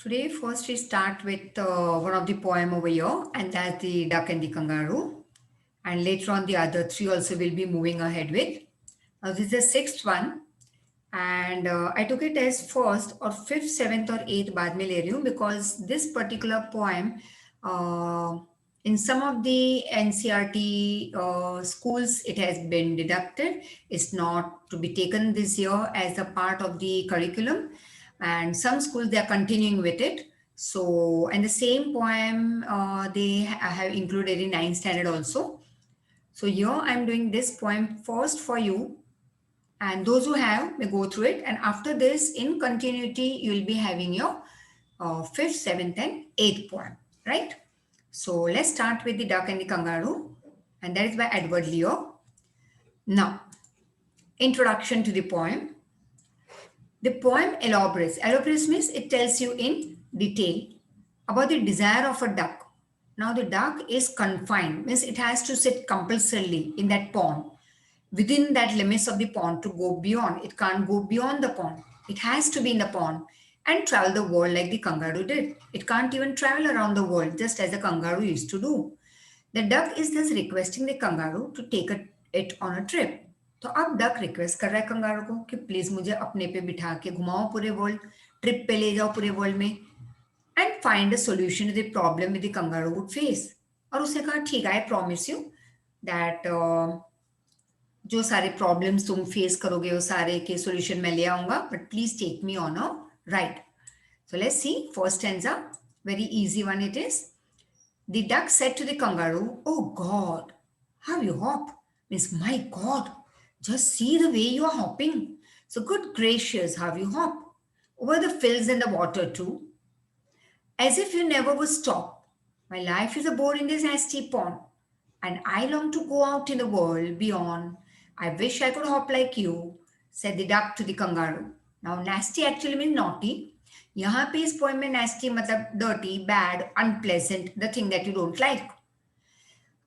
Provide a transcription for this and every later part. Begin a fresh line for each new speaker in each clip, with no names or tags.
Today, first we start with one of the poem over here, and that's the Duck and the Kangaroo. And later on, the other three also will be moving ahead with. Now, this is the sixth one, and I took it as first or fifth, seventh, or eighth बाद में ले रही हूँ because this particular poem, uh, in some of the NCRT schools, it has been deducted. It's not to be taken this year as a part of the curriculum, and some schools they are continuing with it. So, and the same poem they have included in ninth standard also. So here I'm doing this poem first for you, and those who have may go through it, and after this in continuity you will be having your fifth, seventh and eighth poem, right? So let's start with the Duck and the Kangaroo, and that is by Edward Leo. Now, introduction to the poem. The poem elaborates means it tells you in detail about the desire of a duck. Now the duck is confined, means it has to sit compulsorily in that pond, within that limits of the pond to go beyond. It can't go beyond the pond. It has to be in the pond and travel the world like the kangaroo did. It can't even travel around the world just as the kangaroo used to do. The duck is thus requesting the kangaroo to take it on a trip. तो अब duck request कर रहा है kangaroo को कि please मुझे अपने पे बिठा के घुमाओ पूरे वर्ल्ड, ट्रिप पे ले जाओ पूरे वर्ल्ड में, and find a solution to the problem with the kangaroo would face. और उसने कहा ठीक है, आई प्रॉमिस यू दैट जो सारे प्रॉब्लम्स तुम फेस करोगे वो सारे के सॉल्यूशन मैं ले आऊंगा, but please take me on a ride. So let's see. First stanza, very easy one it is. The duck said to the kangaroo, "Oh God, how you hop!" Means, my God, just see the way you are hopping. So good gracious, how you hop over the fills and the water too, as if you never would stop. My life is a bore in this nasty pond, and I long to go out in the world beyond. I wish I could hop like you, said the duck to the kangaroo. Now, nasty actually means naughty. यहाँ पे इस poem में nasty मतलब dirty, bad, unpleasant, the thing that you don't like.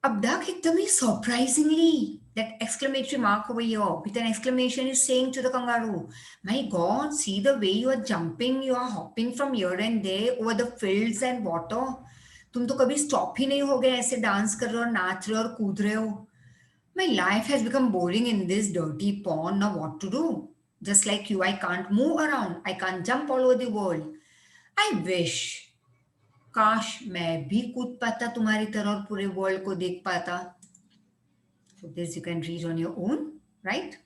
अब duck एकदम ही surprisingly, that exclamatory mark over here with an exclamation is saying to the kangaroo, my God, see the way you are jumping, you are hopping from here and there over the fields and water. तुम तो कभी stop ही नहीं हो गए, ऐसे dance कर रहे हो, नाच रहे हो और कूद रहे हो. My life has become boring in this dirty pond. Now what to do? Just like you, I can't move around. I can't jump all over the world. I wish, काश मैं भी कूद पाता तुम्हारी तरह और पूरे वर्ल्ड को देख पाता. So this you can read on your own, right?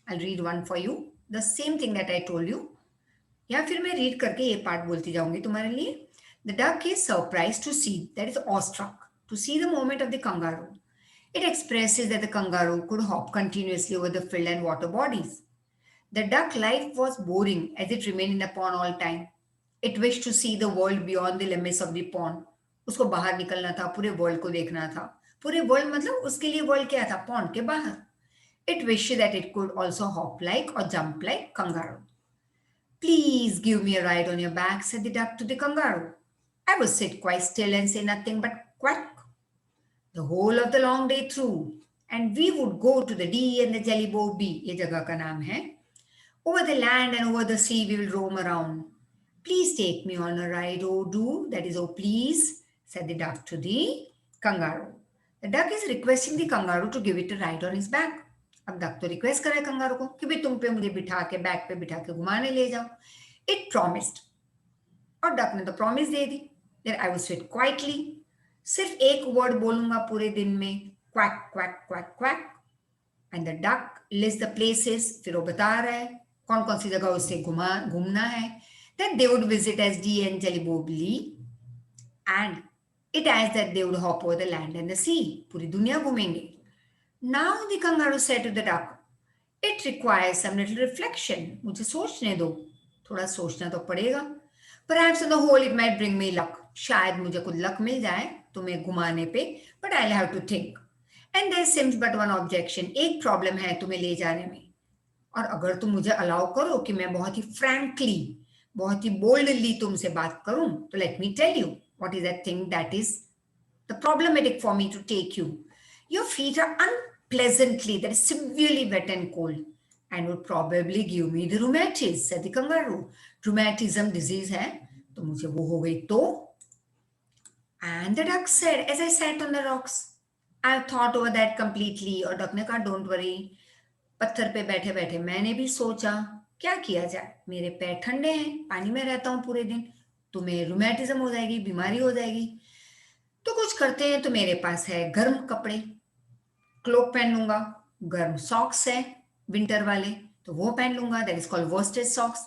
I'll read one for you. The same thing that I told you. या फिर मैं रीड करके ये पार्ट बोलती जाऊंगी तुम्हारे लिए. The duck is surprised to see, that is awestruck, to see the movement of the kangaroo. It expresses that the kangaroo could hop continuously over the field and water bodies. The duck life was boring as it remained in the pond all time. It wished to see the world beyond the limits of the pond. उसको बाहर निकलना था, पूरे world को देखना था. पूरे world मतलब उसके लिए वर्ल्ड क्या था? पॉन्ड के बाहर. It wished that it could also hop like or jump like kangaroo. Please give me a ride on your back, said the duck to the kangaroo. I would sit quite still and say nothing but quack the whole of the long day through, and we would go to the D and the Jelly Bow B, ये जगह का नाम है. Over the land and over the sea we will roam around. Please take me on a ride, oh do, that is oh please, said the duck to the kangaroo. The duck is requesting the kangaroo to give it a ride on his back. अब duck तो request कर रहा है kangaroo को कि भाई तुम पे मुझे बिठा के बैक पे बिठा के घुमाने ले जाओ. It promised, और duck ने तो promise they the that I will sit quietly. सिर्फ एक वर्ड बोलूंगा पूरे दिन में, quack quack quack quack. And the duck list the places, फिर वो बता रहा है कौन कौन सी जगह उससे घूमना है. That they would visit S D and Jellybobly, and it as that they would hop over the land and the sea. पूरी दुनिया घूमेंगे. Now the kangaroo said to the duck, it requires some little reflection. मुझे सोचने दो, थोड़ा सोचना तो पड़ेगा. Perhaps on the whole it might bring me luck. शायद मुझे कुछ लक मिल जाए तुम्हें घुमाने पे, but I have to think. And there seems but one objection, एक प्रॉब्लम है तुम्हें ले जाने में. और अगर तुम मुझे अलाउ करो कि मैं बहुत ही फ्रैंकली, बहुत ही बोल्डली तुमसे बात करूं, तो let me tell you what is that thing that is the problematic for me to take you. Your feet are unpleasantly, that is severely wet and cold, and would probably give me the rheumatism, said the kangaroo. Rheumatism disease है, तो मुझे वो हो गई तो. And the duck said, as I sat on the rocks, I've thought over that completely. और duck ने कहा, don't worry. पत्थर पे बैठे बैठे मैंने भी सोचा क्या किया जाए. मेरे पैर ठंडे हैं, पानी में रहता हूँ पूरे दिन, तुम्हें रूमेटिज्म हो जाएगी, बीमारी हो जाएगी. तो कुछ करते हैं. तो मेरे पास है गर्म कपड़े, क्लोक पहन लूंगा. गर्म सॉक्स है विंटर वाले, तो वो पहन लूंगा. That is called worsted socks.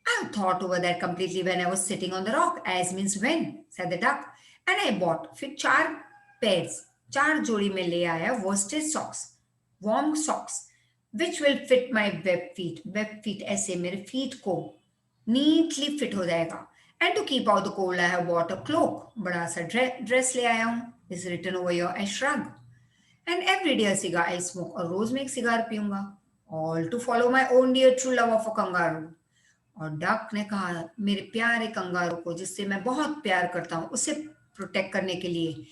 I have thought over that completely when I was sitting on the rock, as means when, said the duck. And I bought, फिर 4 pairs, 4 जोड़ी में ले आया worsted socks, warm socks, which will fit my web feet. Web feet ऐसे मेरे feet को neatly fit हो जाएगा. And to keep out the cold, I have bought a cloak. बड़ा सा dress ले आया हूँ. Is written over here, I shrug. And every day a cigar I smoke. और रोज मैं एक cigar पीऊंगा. All to follow my own dear true love of a kangaroo. और duck ने कहा, मेरे प्यारे कंगारू को जिससे मैं बहुत प्यार करता हूँ उसे प्रोटेक्ट करने के लिए,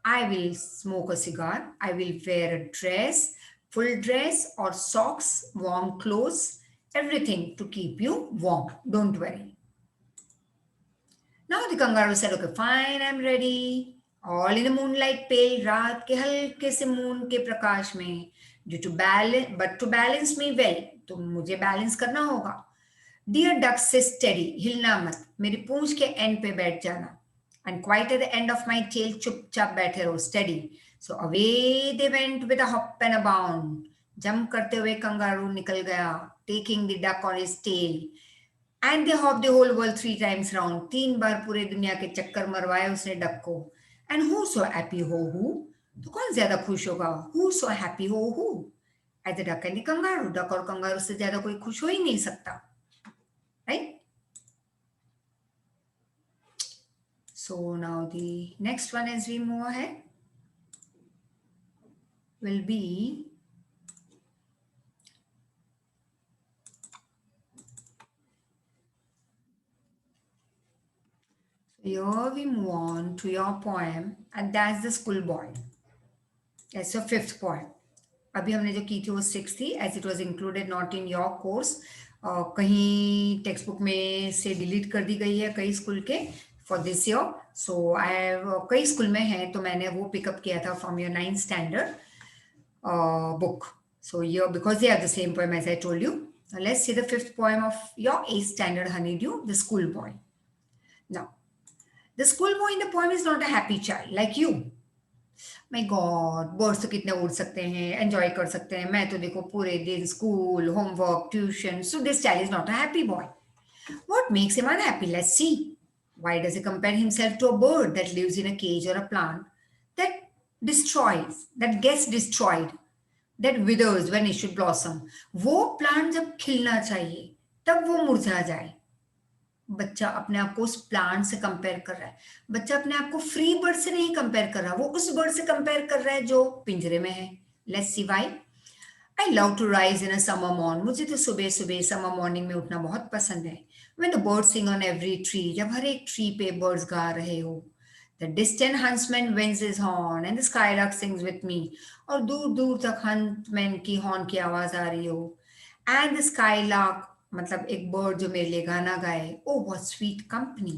I will smoke a cigar, I will wear a dress, full dress और socks, warm clothes, everything to keep you warm, don't worry. Now the kangaroo said, okay fine, I am ready. All in the moonlight pale, रात के हल्के से moon के प्रकाश में. Due to balance, but to balance me well, तो मुझे balance करना होगा. डियर डक से स्टेडी, हिलना मत, मेरी पूंछ के एंड पे बैठ जाना. And quiet at the end of my tail, चुपचाप बैठे रहो, steady. So away they went with a hop and a bound. Jump करते हुए कंगारू निकल गया, taking the duck on his tail. And they hop the whole world 3 times round. 3 बार पूरे दुनिया के चक्कर मरवाए उसने डक को. एंड हु सो हैप्पी हो, तो कौन ज्यादा खुश होगा? हु सो हैप्पी हो at the duck and the kangaroo. Duck और कंगारू से ज्यादा कोई खुश हो ही नहीं सकता, right? So now the next one as we move ahead will be here we move on to your poem and that's the schoolboy. That's your 5th poem. अभी हमने जो की थी वो 6 थी, as it was included not in your course. कहीं text book में से डिलीट कर दी गई है कई स्कूल के फॉर दिस ईयर. सो आई कई स्कूल में है तो मैंने वो पिकअप किया था from your 9th standard book. So here, because they are the same poem as I told you. Now let's see the 5th poem of your 8th standard Honeydew, the schoolboy. Now, the schoolboy in the poem is not a happy child like you. My God, birds तो कितने उड़ सकते हैं, enjoy कर सकते हैं. मैं तो देखो पूरे दिन school, homework, tuition. So this child is not a happy boy. What makes him unhappy? Let's see. Why does he compare himself to a bird that lives in a cage or a plant that destroys, that gets destroyed, that withers when it should blossom? वो plant जब खिलना चाहिए तब वो मुरझा जाए. बच्चा अपने आप को उस प्लांट से कंपेयर कर रहा है. बच्चा अपने आप को फ्री बर्ड से नहीं कंपेयर कर रहा, वो उस बर्ड से कंपेयर कर रहा है जो पिंजरे में है. Let's see why. I love to rise in a summer morning. मुझे तो सुबह सुबह समर मॉर्निंग में उठना बहुत पसंद है. When the birds sing on every tree, जब हर एक ट्री पे बर्ड्स गा रहे हो. The distant huntsman winds his horn and the skylark sings with me. और दूर दूर तक हंसमैन की हॉर्न की आवाज आ रही हो. एंड द स्काईलार्क, मतलब एक बर्ड जो मेरे लिए गाना गाए. O what sweet company.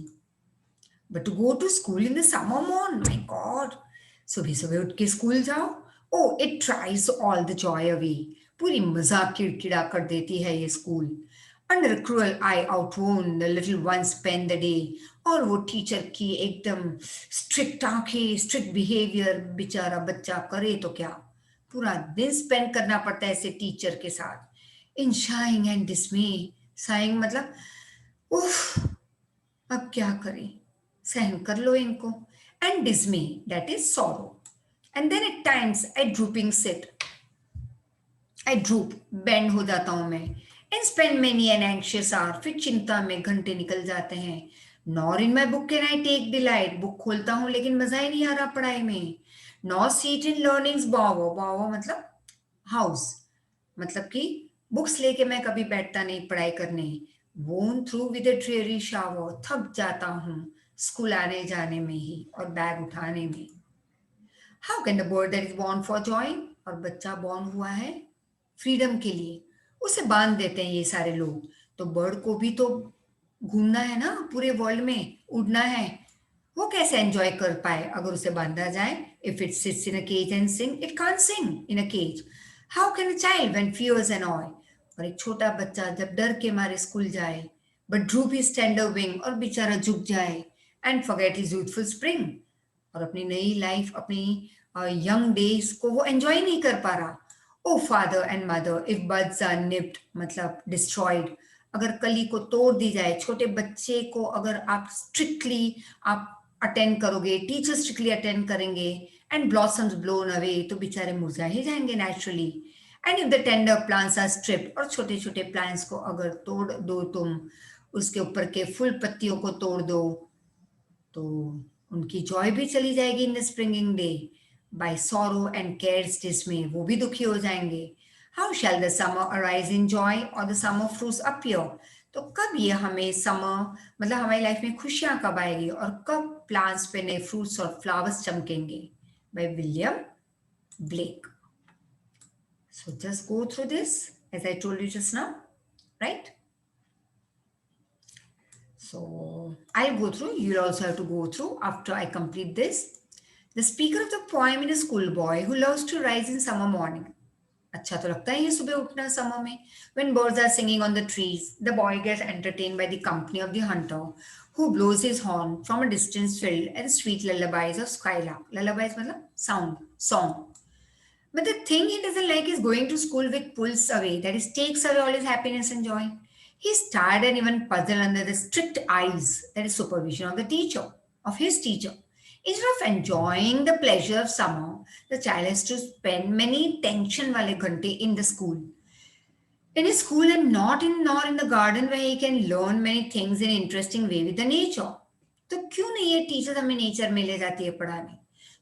But to go to school in the summer morn, my god. सुबह सुबह उठ के स्कूल जाओ. O it tries all the joy away. पूरी मजाक किड़किड़ा कर देती है ये school. Under cruel eye outworn the little one spend the day. और वो टीचर की एकदम स्ट्रिक्ट आंखें, स्ट्रिक्ट बिहेवियर, बेचारा बच्चा करे तो क्या, पूरा दिन स्पेंड करना पड़ता है ऐसे टीचर के साथ. In sighing and dismay. Sighing मतलब उफ, अब क्या करें, सहन कर लो इनको. And dismay, that is sorrow. And then at times I drooping sit. I droop, bend हो जाता हूं मैं. And spend many an anxious hour. फिर चिंता में घंटे निकल जाते हैं. Nor in my book can I take delight. Book खोलता हूं लेकिन मजा ही नहीं आ रहा पढ़ाई में. नॉर सीट इन लर्निंग्स बावो. बावो मतलब हाउस, मतलब कि बुक्स लेके मैं कभी बैठता नहीं पढ़ाई करने. वोन through with a dreary shower. थक जाता हूं स्कूल आने जाने में ही और बैग उठाने में. How can the bird that is born for Joy. और बच्चा बॉर्न हुआ है फ्रीडम के लिए, उसे बांध देते हैं ये सारे लोग. तो बर्ड को भी तो घूमना है ना पूरे वर्ल्ड में, उड़ना है, वो कैसे एंजॉय कर पाए अगर उसे बांधा जाए? If it sits in a cage and sing, it can't sing in a cage. How can a child when fears annoy? और एक छोटा बच्चा जब डर के मारे स्कूल जाए, but drupe his tender wing, और बेचारा झुक जाए, and forget his youthful spring, और अपनी नई लाइफ, अपनी यंग डेज को वो एंजॉय नहीं कर पा रहा। O father and mother, if birds are nipped, मतलब डिस्ट्रॉयड, अगर कली को तोड़ दी जाए, छोटे बच्चे को अगर आप स्ट्रिक्टली आप अटेंड करोगे, टीचर स्ट्रिक्टली अटेंड करेंगे, एंड ब्लॉसम्स ब्लोन अवे, तो बेचारे मुरझा ही जाएंगे naturally. And if the tender plants are stripped, और छोटे छोटे प्लांट्स को अगर तोड़ दो तुम, उसके ऊपर के फुल पत्तियों को तोड़ दो, तो उनकी जॉय भी चली जाएगी in the springing day. By sorrow and cares dismay, वो भी दुखी हो जाएंगे। How shall the summer arise in joy और द समर फ्रूट्स अपीयर? तो कब ये हमें समर, मतलब हमारी लाइफ में खुशियां कब आएगी, और कब प्लांट्स पे नए फ्रूट्स और फ्लावर्स चमकेंगे? By William Blake. So just go through this as I told you just now, right? So I'll go through, you'll also have to go through after I complete this. The speaker of the poem is a schoolboy who loves to rise in summer morning. अच्छा तो लगता है ये सुबह उठना summer में. When birds are singing on the trees, the boy gets entertained by the company of the hunter, who blows his horn from a distance filled and sweet lullabies of skylark. Lullabies मतलब sound, song. But the thing he doesn't like is going to school, which pulls away, that is, takes away all his happiness and joy. He's tired and even puzzled under the strict eyes, that is, supervision of the teacher, of his teacher. Instead of enjoying the pleasure of summer, the child has to spend many tension wale ghante in the school. In his school, and not in nor in the garden, where he can learn many things in an interesting way with the nature. तो क्यों नहीं ये teacher हमें nature में ले जाती है पढ़ाने?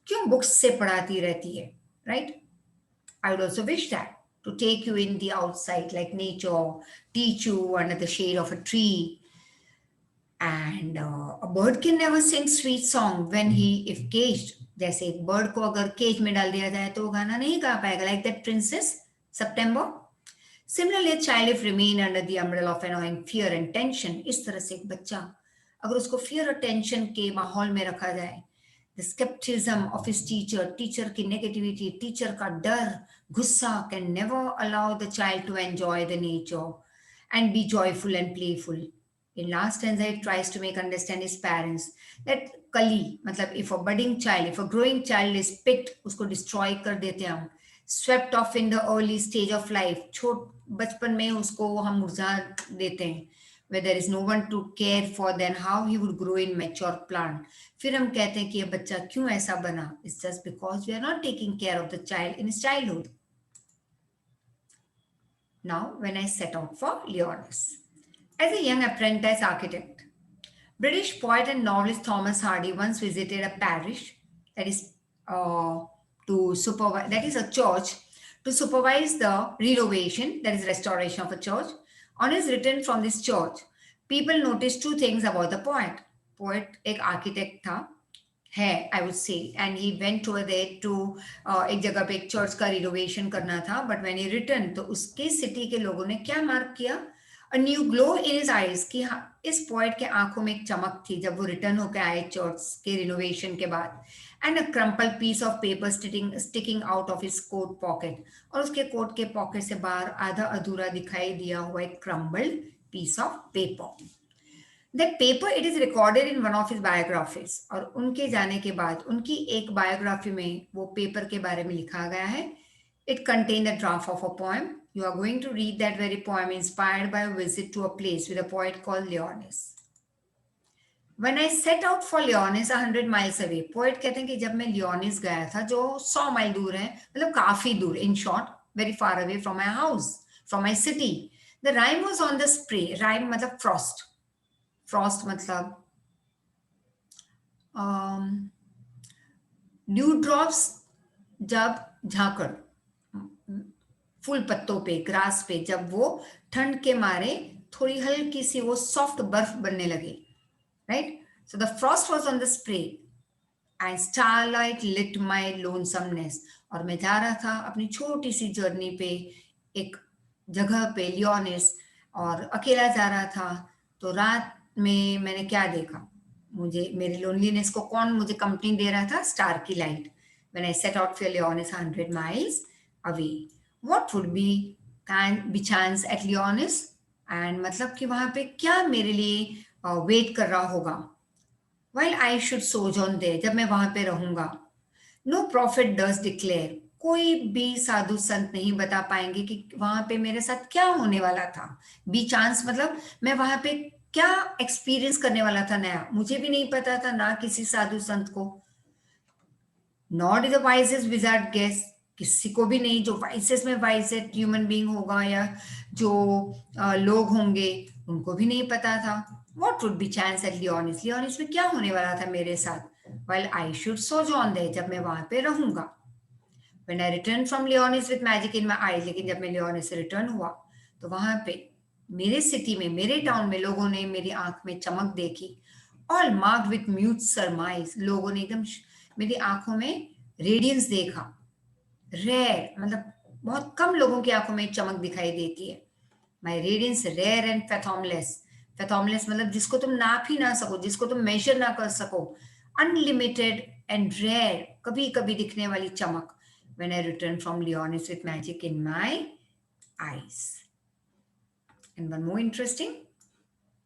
क्यों बुक्स से पढ़ाती रहती है? Right? I would also wish that to take you in the outside, like nature, teach you under the shade of a tree. And a bird can never sing sweet song when he if caged. जैसे एक bird को अगर cage में डाल दिया जाए तो वो गाना नहीं गा पाएगा, like that princess September. Similarly, a child if remain under the umbrella of annoying fear and tension, इस तरह से एक बच्चा अगर उसको fear और tension के माहौल में रखा जाए, the skepticism of his teacher, teacher की negativity, teacher का डर, गुस्सा can never allow the child to enjoy the nature and be joyful and playful. In last stanza, it tries to make understand his parents that kali, मतलब if a budding child, if a growing child is picked, उसको destroy कर देते हैं हम, swept off in the early stage of life, छोट बचपन में उसको हम मुरझा देते हैं, where there is no one to care for, then how he would grow in mature plant. फिर हम कहते हैं कि ये बच्चा क्यों ऐसा बना? It's just because we are not taking care of the child in his childhood. Now, when I set out for Leonis. As a young apprentice architect, British poet and novelist Thomas Hardy once visited a parish, that is to supervise, that is a church, to supervise the renovation, that is restoration of a church. On his return from this church, people noticed two things about the poet. Poet एक architect था, है I would say, and he went over there to एक जगह पे एक church का renovation करना था, but when he returned, तो उसके सिटी के लोगों ने क्या मार्क किया? A new glow in his eyes, कि हाँ इस पोएट के आंखों में एक चमक थी जब वो रिटर्न होकर आए चर्च के रिनोवेशन के बाद. And a crumple piece of paper sticking out of his coat pocket, और उसके कोट के पॉकेट से बाहर आधा अधूरा दिखाई दिया हुआ एक crumbled piece of paper. That paper, it is recorded in one of his biographies, और उनके जाने के बाद उनकी एक बायोग्राफी में वो पेपर के बारे में लिखा गया है. It contained a draft of a poem. You are going to read that very poem inspired by a visit to a place with a poet called Leonis. When I set out for Leonis 100 miles away, poet कहते हैं कि जब मैं लियोनिस गया था जो 100 mile दूर है, मतलब काफी दूर, in short, very far away from my house, from my city. The rime was on the spray. Rime मतलब frost. Frost मतलब ड्यू ड्रॉप्स जब झाकड़ फूल पत्तों पे, ग्रास पे, जब वो ठंड के मारे थोड़ी हल्की सी वो सॉफ्ट बर्फ बनने लगे, right? So the frost was on the spray and starlight lit my lonesomeness. और मैं जा रहा था अपनी छोटी सी जर्नी पे एक जगह पे लियोनिस, और अकेला जा रहा था, तो रात में मैंने क्या देखा? मुझे मेरे लोनलीनेस को कौन मुझे कंपनी दे रहा था? स्टार की light. When I set out for लियोनिस 100 miles away, what would B can be chance at लियोनिस? And मतलब कि वहां पे क्या मेरे लिए वेट कर रहा होगा? While I should sojourn there, जब मैं वहां पे रहूंगा। नो प्रॉफिट डज डिक्लेयर, कोई भी साधु संत नहीं बता पाएंगे कि वहां पे मेरे साथ क्या होने वाला था। बी चांस मतलब मैं वहां पे क्या एक्सपीरियंस करने वाला था नया, मुझे भी नहीं पता था, ना किसी साधु संत को। Not the wisest wizard guess, किसी को भी नहीं, जो वाइसेस में वाइसेस्ट ह्यूमन बीइंग होगा या जो लोग होंगे उनको भी नहीं पता था। What would be chance at Lyonnesse, Lyonnesse में क्या होने वाला था मेरे साथ? Well I should sojourn there, जब मैं वहां पे रहूंगा। When I returned from Leonis with magic in my eyes, लेकिन जब मैं लियोनिस से रिटर्न हुआ तो वहां पे मेरे सिटी में, मेरे टाउन में लोगों ने मेरी आंख में चमक देखी। ऑल मार्क्ड विथ म्यूट सरमाइज, लोगों ने एकदम मेरी आंखों में रेडियंस देखा। रेयर मतलब बहुत कम लोगों की आंखों में चमक दिखाई देती है। माई रेडियंस रेयर एंड फैथोमलेस, फैथोमलेस मतलब जिसको तुम नाप ही ना सको, जिसको तुम मेजर ना कर सको। अनलिमिटेड एंड रेयर, कभी कभी दिखने वाली चमक। when I returned from Leonis with magic in my eyes. And one more interesting,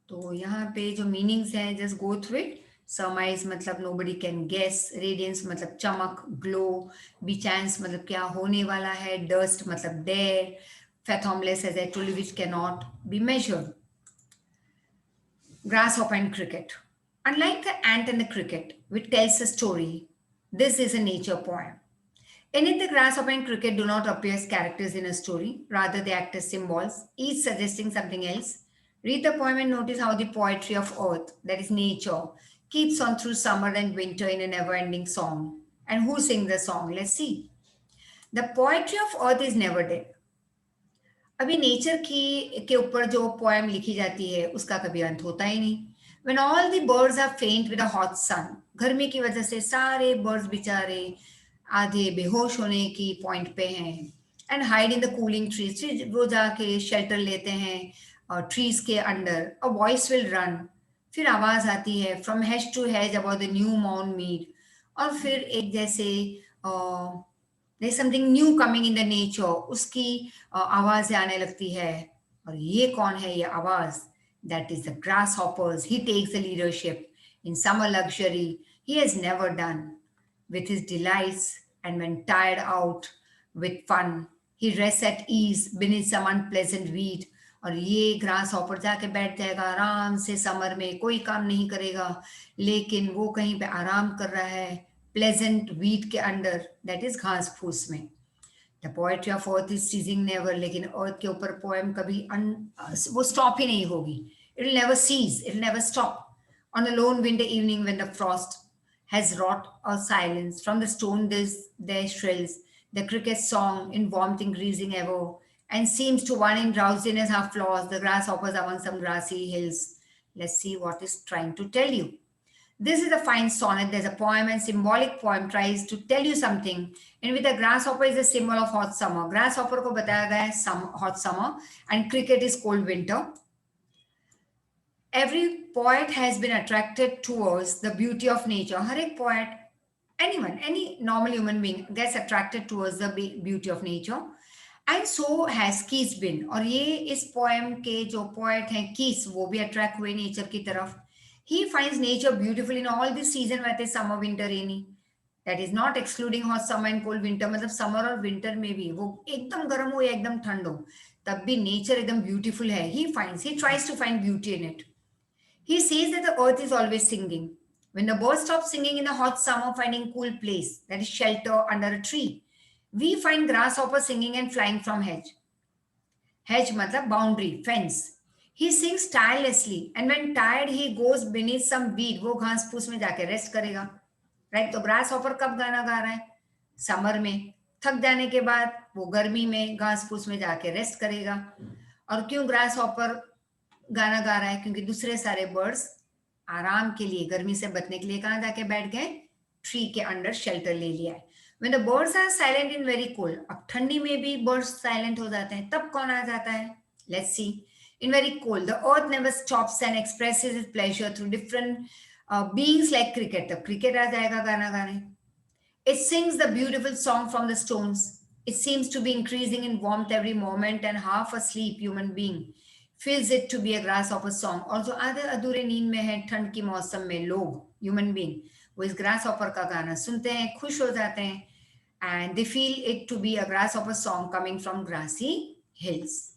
तो यहाँ पे जो मीनिंग्स हैं जस्ट गो थ्रू इट। सरमाइज मतलब नोबडी कैन गेस, रेडियंस मतलब चमक, ग्लो, बिचांस मतलब क्या होने वाला है, डस्ट मतलब dare, fathomless as I told you which can not be measured. Grasshopper and cricket. Unlike the ant and the cricket, which tells a story, this is a nature poem. In it, the grasshopper and cricket do not appear as characters in a story, rather, they act as symbols, each suggesting something else. Read the poem and notice how the poetry of earth, that is nature, keeps on through summer and winter in a never ending song. And who sings the song? Let's see. The poetry of earth is never dead. अभी nature की के ऊपर जो poem लिखी जाती है उसका कभी अंत होता ही नहीं। When all the birds are faint with a hot sun, गर्मी की वजह से सारे बर्ड्स बेचारे आधे बेहोश होने की पॉइंट पे हैं। And hide in the cooling trees, वो जाके शेल्टर लेते हैं और ट्रीज के under. A voice will run, फिर आवाज आती है from hedge to hedge about the new मॉर्न मीड। और फिर एक जैसे there something new coming in the nature, उसकी आवाजें आने लगती है। और ये कौन है ये आवाज? That is the grasshoppers. He takes the leadership in summer luxury he has never done with his delights, and when tired out with fun, he rests at ease beneath some unpleasant weed. और ये grass hopper जाके बैठ जाएगा आराम से, summer में कोई काम नहीं करेगा, लेकिन वो कहीं पे आराम कर रहा है प्लेजेंट वीट के अंडर, दैट इज घास फूस में। The poetry of earth is ceasing never, लेकिन अर्थ के ऊपर पोएम कभी वो स्टॉप ही नहीं होगी। It will never cease, it will never stop. On a lone winter evening when the frost has wrought a silence. From the stone there shrills the cricket's song in warmth increasing ever, and seems to one in drowsiness half lost, the grasshoppers among some grassy hills. Let's see what it's trying to tell you. This is a fine sonnet. There's a poem, and symbolic poem tries to tell you something. And with the grasshopper is a symbol of hot summer. Grasshopper को बताया गया है hot summer, and cricket is cold winter. Every poet has been attracted towards the beauty of nature. हर एक poet, anyone, any normal human being gets attracted towards the beauty of nature. And so has Keats been. और ये इस poem के जो poet हैं Keats, वो भी attract हुए nature की तरफ. He finds nature beautiful in all the season, whether it's summer, winter, rainy. That is not excluding hot summer and cold winter. मतलब summer और winter में भी वो एकदम गर्म हो या एकदम ठंड हो, तब भी nature एकदम beautiful है. He tries to find beauty in it. He says that the earth is always singing. When the birds stop singing in the hot summer, finding cool place, that is shelter under a tree, we find grasshopper singing and flying from hedge. Hedge matlab boundary, fence. He sings tirelessly, and when tired, he goes beneath some weed. वो घास फूस में जाके rest करेगा, right? तो grass hopper कब गाना गा रहा है? समर में। थक जाने के बाद वो गर्मी में घास फूस में जाके रेस्ट करेगा। और क्यों ग्रास हॉपर गाना गा रहा है? क्योंकि दूसरे सारे बर्ड्स आराम के लिए, गर्मी से बचने के लिए कहाँ जाके बैठ गए? ट्री के अंडर शेल्टर ले लिया है। When the birds are silent in very cold, अब ठंडी में भी बर्ड्स साइलेंट हो जाते हैं, तब कौन आ जाता है? Let's see. In very cold, the earth never stops and expresses its pleasure through different beings like cricket. The cricket aa jayega gana gaane. It sings the beautiful song from the stones. It seems to be increasing in warmth every moment, and half asleep human being feels it to be a grasshopper song. Also, आधे अधूरे नींद में है ठंड की मौसम में लोग human being वो इस grasshopper का गाना सुनते हैं, खुश हो जाते हैं, and they feel it to be a grasshopper song coming from grassy hills.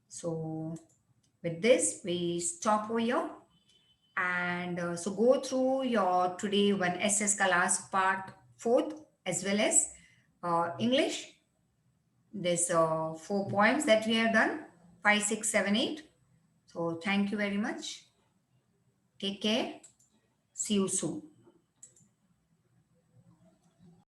So, with this, we stop over here. And so go through your today one SS class part fourth as well as English. There's 4 poems that we have done, 5, 6, 7, 8. So thank you very much. Take care. See you soon.